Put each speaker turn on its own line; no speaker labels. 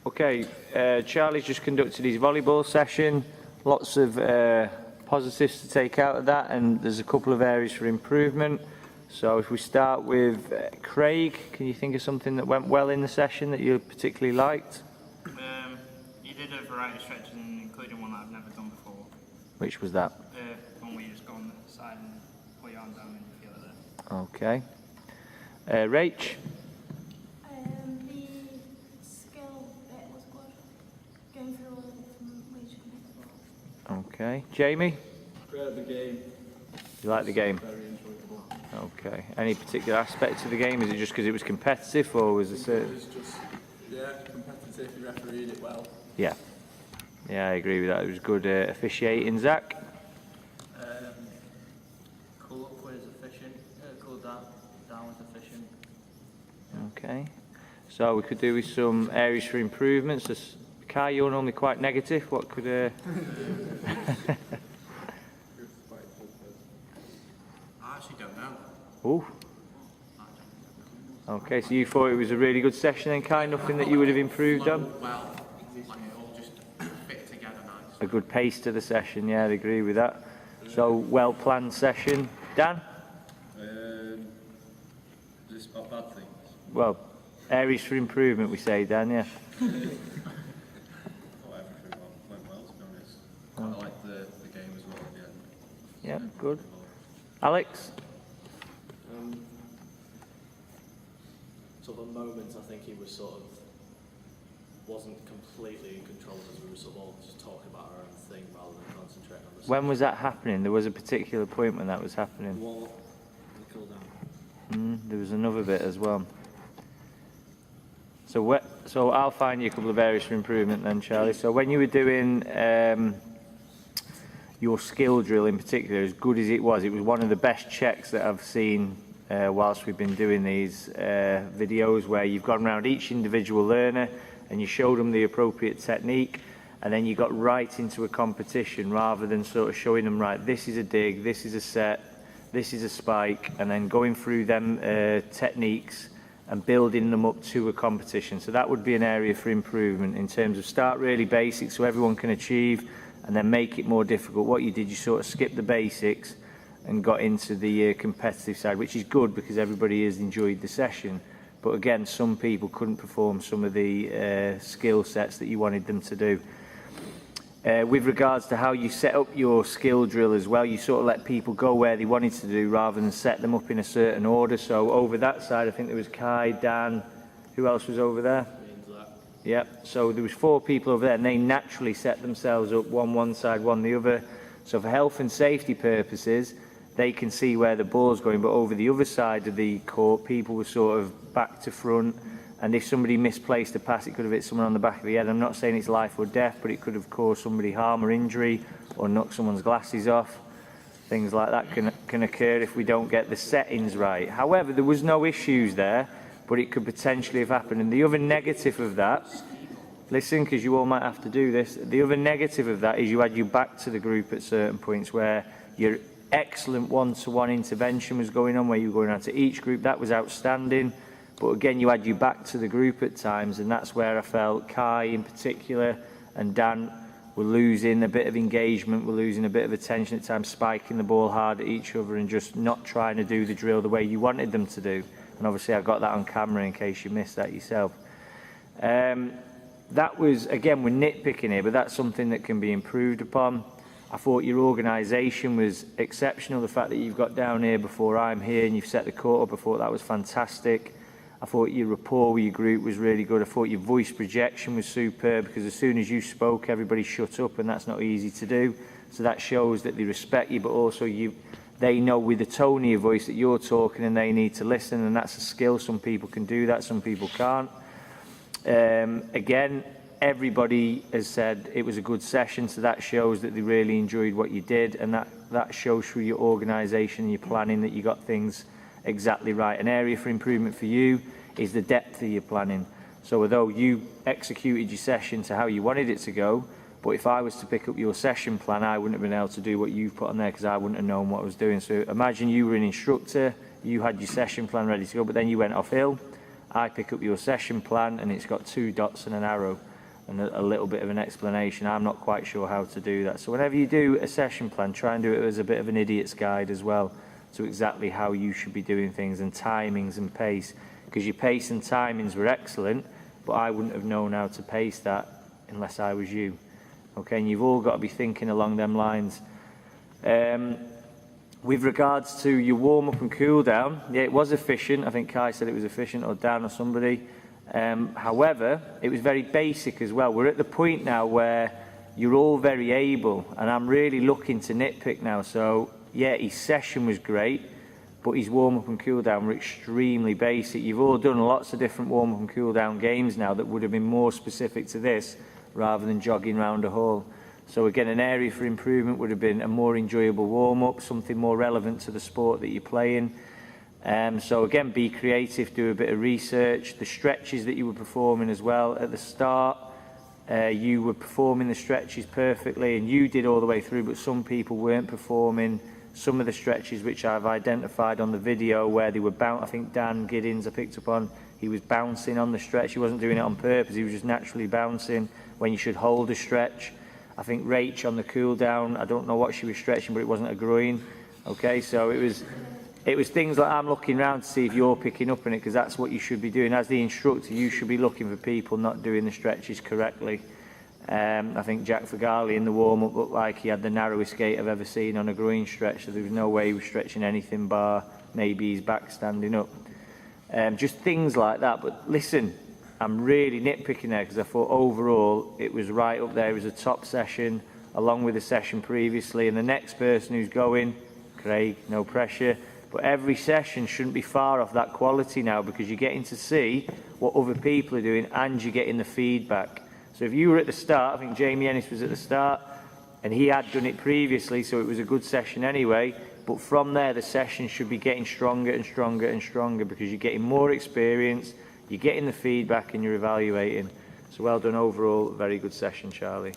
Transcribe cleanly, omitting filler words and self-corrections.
Okay, Charlie's just conducted his volleyball session. Lots of positives to take out of that, and there's a couple of areas for improvement. So if we start with Craig, can you think of something that went well in the session that you particularly liked?
You did a variety of stretches, including one that I've never done before.
Which was that?
One where you just go on the side and put your arms down and you feel it there.
Okay. Rach?
The skill bit was good. Going through all of it from reach to next ball.
Okay. Jamie?
Great at the game.
You like the game?
Very enjoyable.
Okay. Any particular aspect of the game? Is it just because it was competitive, or was it
It was just, competitive. You refereed it well.
Yeah. Yeah, I agree with that. It was good officiating. Zach?
Cool up was efficient. Cool down was efficient.
Okay. So we could do with some areas for improvements. So, Kai, you're normally quite negative. What could...
I actually don't know.
Ooh. Okay, so you thought it was a really good session then, Kai? Nothing that you would have improved on?
Well, like it all just fit together nice.
A good pace to the session, yeah, I'd agree with that. So, well-planned session. Dan?
Is this about bad things?
Well, areas for improvement, we say, Dan, yeah.
I thought everything went well, to be honest. I liked the game as well at the end.
Yeah, good. Alex?
Sort of a moment, I think he was sort of wasn't completely in control as we were sort of all just talking about our own thing rather than concentrating on the.
When was that happening? There was a particular point when that was happening.
Wall, the cool down.
There was another bit as well. So I'll find you a couple of areas for improvement then, Charlie. So when you were doing your skill drill in particular, as good as it was one of the best checks that I've seen whilst we've been doing these videos, where you've gone around each individual learner and you showed them the appropriate technique, and then you got right into a competition rather than sort of showing them, right, this is a dig, this is a set, this is a spike, and then going through them techniques and building them up to a competition. So that would be an area for improvement in terms of start really basic so everyone can achieve, and then make it more difficult. What you did, you sort of skipped the basics and got into the competitive side, which is good because everybody has enjoyed the session. But again, some people couldn't perform some of the skill sets that you wanted them to do. With regards to how you set up your skill drill as well, you sort of let people go where they wanted to do rather than set them up in a certain order. So over that side, I think there was Kai, Dan, who else was over there? Yep, so there was 4 people over there, and they naturally set themselves up one side, one the other. So for health and safety purposes, they can see where the ball's going, but over the other side of the court, people were sort of back to front, and if somebody misplaced a pass, it could have hit someone on the back of the head. I'm not saying it's life or death, but it could have caused somebody harm or injury, or knocked someone's glasses off. Things like that can occur if we don't get the settings right. However, there was no issues there, but it could potentially have happened. And the other negative of that, listen, because you all might have to do this, the other negative of that is you had you back to the group at certain points where your excellent one-to-one intervention was going on, where you were going out to each group. That was outstanding. But again, you had you back to the group at times, and that's where I felt Kai in particular and Dan were losing a bit of engagement, were losing a bit of attention at times, spiking the ball hard at each other and just not trying to do the drill the way you wanted them to do. And obviously I got that on camera in case you missed that yourself. That was, again, we're nitpicking here, but that's something that can be improved upon. I thought your organisation was exceptional. The fact that you've got down here before I'm here and you've set the court up, I thought that was fantastic. I thought your rapport with your group was really good. I thought your voice projection was superb, because as soon as you spoke, everybody shut up, and that's not easy to do. So that shows that they respect you, but also they know with the tone of your voice that you're talking and they need to listen, and that's a skill. Some people can do that, some people can't. Again, everybody has said it was a good session, so that shows that they really enjoyed what you did, and that shows through your organisation and your planning that you got things exactly right. An area for improvement for you is the depth of your planning. So although you executed your session to how you wanted it to go, but if I was to pick up your session plan, I wouldn't have been able to do what you've put on there, because I wouldn't have known what I was doing. So imagine you were an instructor, you had your session plan ready to go, but then you went off ill. I pick up your session plan and it's got 2 dots and an arrow. and a little bit of an explanation. I'm not quite sure how to do that. So whenever you do a session plan, try and do it as a bit of an idiot's guide as well, to exactly how you should be doing things, and timings and pace, because your pace and timings were excellent, but I wouldn't have known how to pace that unless I was you. Okay, and you've all got to be thinking along them lines. With regards to your warm-up and cool-down, yeah, it was efficient. I think Kai said it was efficient, or Dan or somebody. However, it was very basic as well. We're at the point now where you're all very able, and I'm really looking to nitpick now. So, yeah, his session was great, but his warm-up and cool-down were extremely basic. You've all done lots of different warm-up and cool-down games now that would have been more specific to this rather than jogging round a hall. So again, an area for improvement would have been a more enjoyable warm-up, something more relevant to the sport that you're playing. So again, be creative, do a bit of research. The stretches that you were performing as well at the start, you were performing the stretches perfectly, and you did all the way through, but some people weren't performing some of the stretches which I've identified on the video where they were I think Dan Giddins I picked up on, he was bouncing on the stretch. He wasn't doing it on purpose, he was just naturally bouncing when you should hold a stretch. I think Rach on the cool down, I don't know what she was stretching, but it wasn't a groin. Okay, so it was things like I'm looking around to see if you're picking up on it, because that's what you should be doing. As the instructor, you should be looking for people not doing the stretches correctly. I think Jack Fagali in the warm-up looked like he had the narrowest gait I've ever seen on a groin stretch, so there was no way he was stretching anything bar maybe his back standing up. Just things like that. But listen, I'm really nitpicking there because I thought overall it was right up there. It was a top session along with the session previously, and the next person who's going, Craig, no pressure, but every session shouldn't be far off that quality now, because you're getting to see what other people are doing and you're getting the feedback. So if you were at the start, I think Jamie Ennis was at the start and he had done it previously, so it was a good session anyway, but from there the session should be getting stronger and stronger and stronger, because you're getting more experience, you're getting the feedback and you're evaluating. So well done overall, very good session, Charlie.